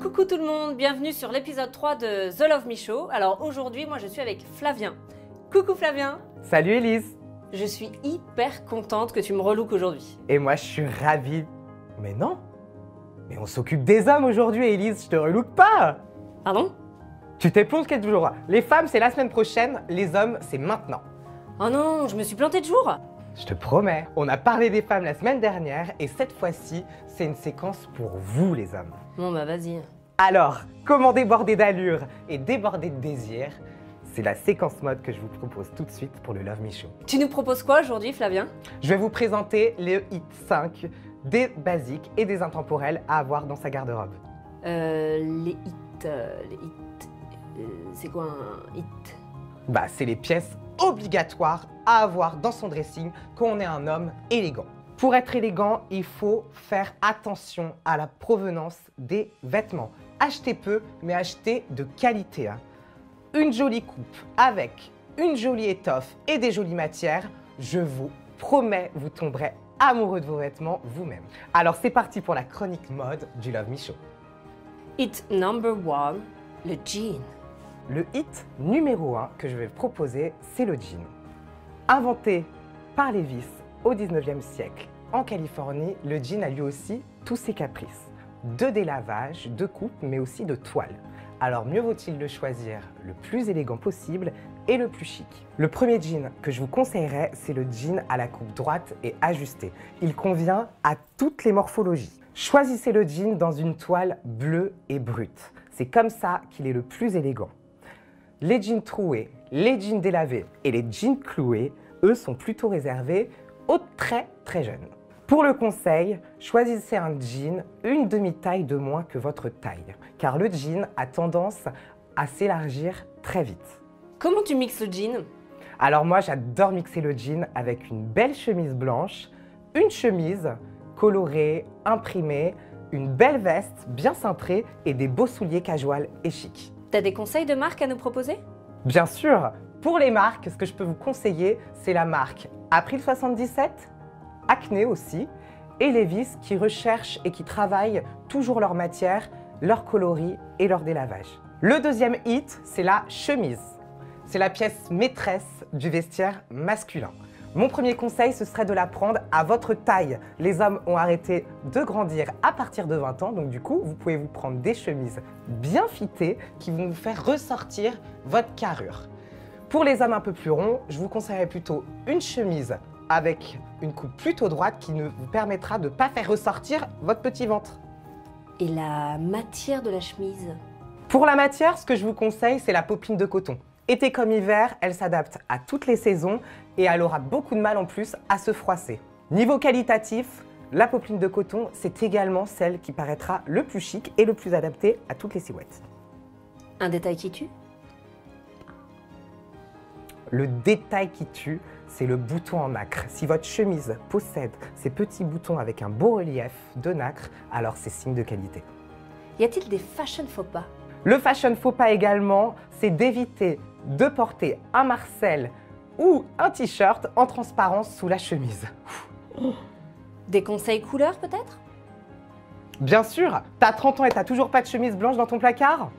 Coucou tout le monde, bienvenue sur l'épisode 3 de The Love Me Show. Alors aujourd'hui, moi je suis avec Flavien. Coucou Flavien. Salut Elise. Je suis hyper contente que tu me relookes aujourd'hui. Et moi je suis ravie. Mais non. Mais on s'occupe des hommes aujourd'hui Elise, je te relook pas. Pardon? Tu t'es plongé quel jour? Les femmes c'est la semaine prochaine, les hommes c'est maintenant. Oh non, je me suis plantée de jour. Je te promets, on a parlé des femmes la semaine dernière et cette fois-ci, c'est une séquence pour vous les hommes. Bon bah vas-y. Alors, comment déborder d'allure et déborder de désir? C'est la séquence mode que je vous propose tout de suite pour le Love Me Show. Tu nous proposes quoi aujourd'hui Flavien? Je vais vous présenter les hits 5 des basiques et des intemporels à avoir dans sa garde-robe. Les hits, c'est quoi un hit? Bah, c'est les pièces obligatoires à avoir dans son dressing quand on est un homme élégant. Pour être élégant, il faut faire attention à la provenance des vêtements. Achetez peu, mais achetez de qualité. Une jolie coupe avec une jolie étoffe et des jolies matières, je vous promets, vous tomberez amoureux de vos vêtements vous-même. Alors c'est parti pour la chronique mode du Love Me Show. Hit number 1, le jean. Le hit numéro 1 que je vais proposer, c'est le jean. Inventé par Levi's au 19e siècle en Californie, le jean a lui aussi tous ses caprices. De délavage, de coupe, mais aussi de toile. Alors mieux vaut-il le choisir le plus élégant possible et le plus chic. Le premier jean que je vous conseillerais, c'est le jean à la coupe droite et ajustée. Il convient à toutes les morphologies. Choisissez le jean dans une toile bleue et brute. C'est comme ça qu'il est le plus élégant. Les jeans troués, les jeans délavés et les jeans cloués, eux, sont plutôt réservés aux très jeunes. Pour le conseil, choisissez un jean une demi-taille de moins que votre taille, car le jean a tendance à s'élargir très vite. Comment tu mixes le jean? Alors moi, j'adore mixer le jean avec une belle chemise blanche, une chemise colorée, imprimée, une belle veste bien cintrée et des beaux souliers casual et chic. T'as des conseils de marque à nous proposer? Bien sûr, pour les marques, ce que je peux vous conseiller, c'est la marque April 77, Acne aussi, et Levi's qui recherchent et qui travaillent toujours leur matière, leur coloris et leur délavage. Le deuxième hit, c'est la chemise. C'est la pièce maîtresse du vestiaire masculin. Mon premier conseil, ce serait de la prendre à votre taille. Les hommes ont arrêté de grandir à partir de 20 ans, donc du coup, vous pouvez vous prendre des chemises bien fitées qui vont vous faire ressortir votre carrure. Pour les hommes un peu plus ronds, je vous conseillerais plutôt une chemise avec une coupe plutôt droite qui ne vous permettra de ne pas faire ressortir votre petit ventre. Et la matière de la chemise? Pour la matière, ce que je vous conseille, c'est la popeline de coton. Été comme hiver, elle s'adapte à toutes les saisons et elle aura beaucoup de mal en plus à se froisser. Niveau qualitatif, la popeline de coton, c'est également celle qui paraîtra le plus chic et le plus adapté à toutes les silhouettes. Un détail qui tue? Le détail qui tue, c'est le bouton en nacre. Si votre chemise possède ces petits boutons avec un beau relief de nacre, alors c'est signe de qualité. Y a-t-il des fashion faux pas? Le fashion faux pas également, c'est d'éviter de porter un marcel ou un t-shirt en transparence sous la chemise. Des conseils couleurs peut-être? Bien sûr, t'as 30 ans et t'as toujours pas de chemise blanche dans ton placard?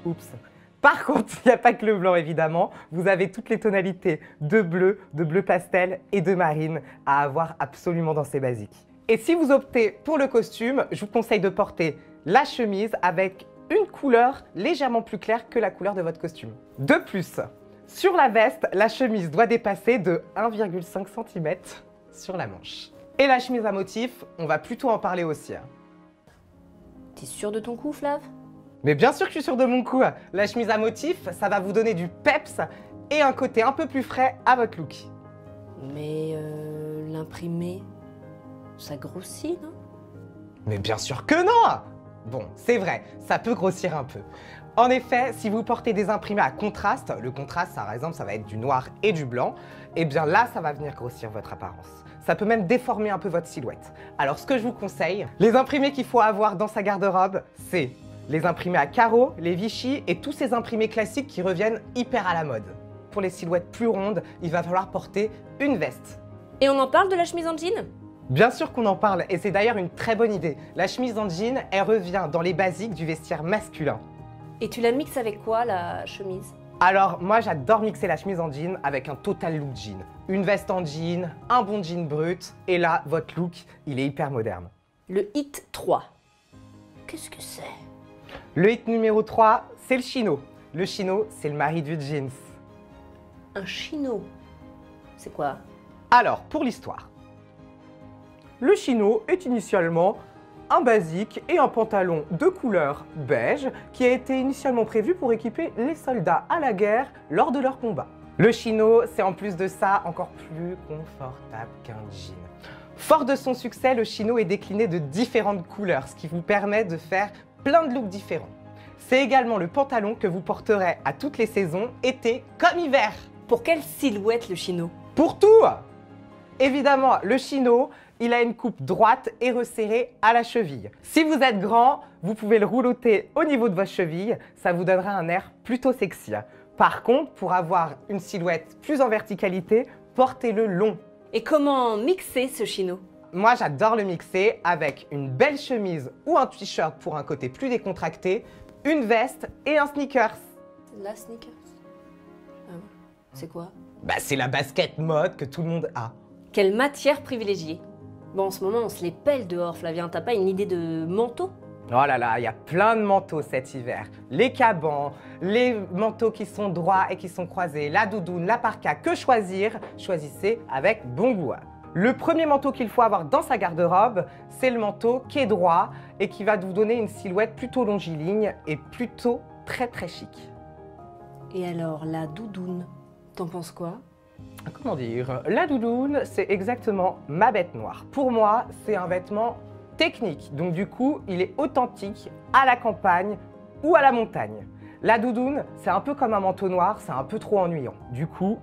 Oups. Par contre, il n'y a pas que le blanc évidemment, vous avez toutes les tonalités de bleu pastel et de marine à avoir absolument dans ces basiques. Et si vous optez pour le costume, je vous conseille de porter la chemise avec une couleur légèrement plus claire que la couleur de votre costume. De plus, sur la veste, la chemise doit dépasser de 1,5 cm sur la manche. Et la chemise à motif, on va plutôt en parler aussi. T'es sûr de ton coup, Flav? Mais bien sûr que je suis sûre de mon coup. La chemise à motif, ça va vous donner du peps et un côté un peu plus frais à votre look. Mais l'imprimé, ça grossit, non? Mais bien sûr que non! Bon, c'est vrai, ça peut grossir un peu. En effet, si vous portez des imprimés à contraste, le contraste, ça, par exemple, ça va être du noir et du blanc, et bien là, ça va venir grossir votre apparence. Ça peut même déformer un peu votre silhouette. Alors, ce que je vous conseille, les imprimés qu'il faut avoir dans sa garde-robe, c'est les imprimés à carreaux, les Vichy et tous ces imprimés classiques qui reviennent hyper à la mode. Pour les silhouettes plus rondes, il va falloir porter une veste. Et on en parle de la chemise en jean? Bien sûr qu'on en parle et c'est d'ailleurs une très bonne idée. La chemise en jean, elle revient dans les basiques du vestiaire masculin. Et tu la mixes avec quoi, la chemise? Alors moi j'adore mixer la chemise en jean avec un total look jean. Une veste en jean, un bon jean brut et là votre look il est hyper moderne. Le hit 3. Qu'est-ce que c'est? Le hit numéro 3, c'est le chino. Le chino, c'est le mari du jeans. Un chino? C'est quoi? Alors, pour l'histoire. Le chino est initialement un basique et un pantalon de couleur beige qui a été initialement prévu pour équiper les soldats à la guerre lors de leur combat. Le chino, c'est en plus de ça encore plus confortable qu'un jean. Fort de son succès, le chino est décliné de différentes couleurs, ce qui vous permet de faire plein de looks différents. C'est également le pantalon que vous porterez à toutes les saisons, été comme hiver. Pour quelle silhouette le chino? Pour tout! Évidemment, le chino, il a une coupe droite et resserrée à la cheville. Si vous êtes grand, vous pouvez le roulotter au niveau de votre cheville, ça vous donnera un air plutôt sexy. Par contre, pour avoir une silhouette plus en verticalité, portez-le long. Et comment mixer ce chino? Moi, j'adore le mixer avec une belle chemise ou un t-shirt pour un côté plus décontracté, une veste et un sneakers. La sneakers? Ah, c'est quoi? Bah, c'est la basket mode que tout le monde a. Quelle matière privilégiée? Bon, en ce moment, on se les pèle dehors, Flavien. T'as pas une idée de manteau? Oh là là, il y a plein de manteaux cet hiver. Les cabans, les manteaux qui sont droits et qui sont croisés, la doudoune, la parka, que choisir? Choisissez avec bon goût. Le premier manteau qu'il faut avoir dans sa garde-robe, c'est le manteau qui est droit et qui va vous donner une silhouette plutôt longiligne et plutôt très chic. Et alors, la doudoune, t'en penses quoi? Comment dire? La doudoune, c'est exactement ma bête noire. Pour moi, c'est un vêtement technique. Donc du coup, il est authentique à la campagne ou à la montagne. La doudoune, c'est un peu comme un manteau noir, c'est un peu trop ennuyant. Du coup,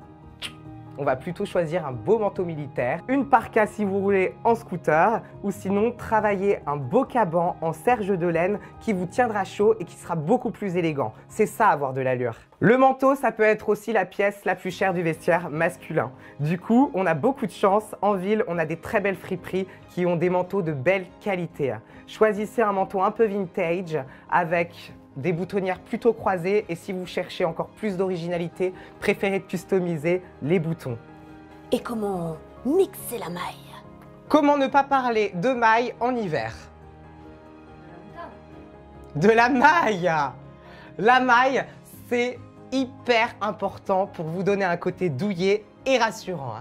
on va plutôt choisir un beau manteau militaire, une parka si vous roulez en scooter, ou sinon travailler un beau caban en serge de laine qui vous tiendra chaud et qui sera beaucoup plus élégant. C'est ça, avoir de l'allure. Le manteau, ça peut être aussi la pièce la plus chère du vestiaire masculin. Du coup, on a beaucoup de chance. En ville, on a des très belles friperies qui ont des manteaux de belle qualité. Choisissez un manteau un peu vintage avec des boutonnières plutôt croisées et si vous cherchez encore plus d'originalité, préférez customiser les boutons. Et comment mixer la maille? Comment ne pas parler de maille en hiver? De la maille! La maille, c'est hyper important pour vous donner un côté douillet et rassurant.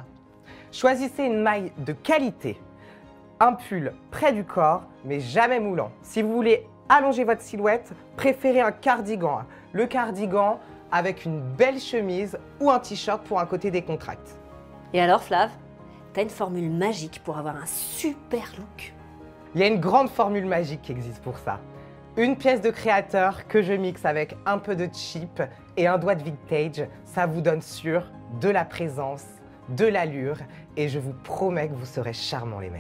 Choisissez une maille de qualité, un pull près du corps, mais jamais moulant. Si vous voulez allonger votre silhouette, préférez un cardigan. Le cardigan avec une belle chemise ou un t-shirt pour un côté décontracté. Et alors, Flav, t'as une formule magique pour avoir un super look? Il y a une grande formule magique qui existe pour ça. Une pièce de créateur que je mixe avec un peu de cheap et un doigt de vintage, ça vous donne sur de la présence, de l'allure et je vous promets que vous serez charmants les mecs.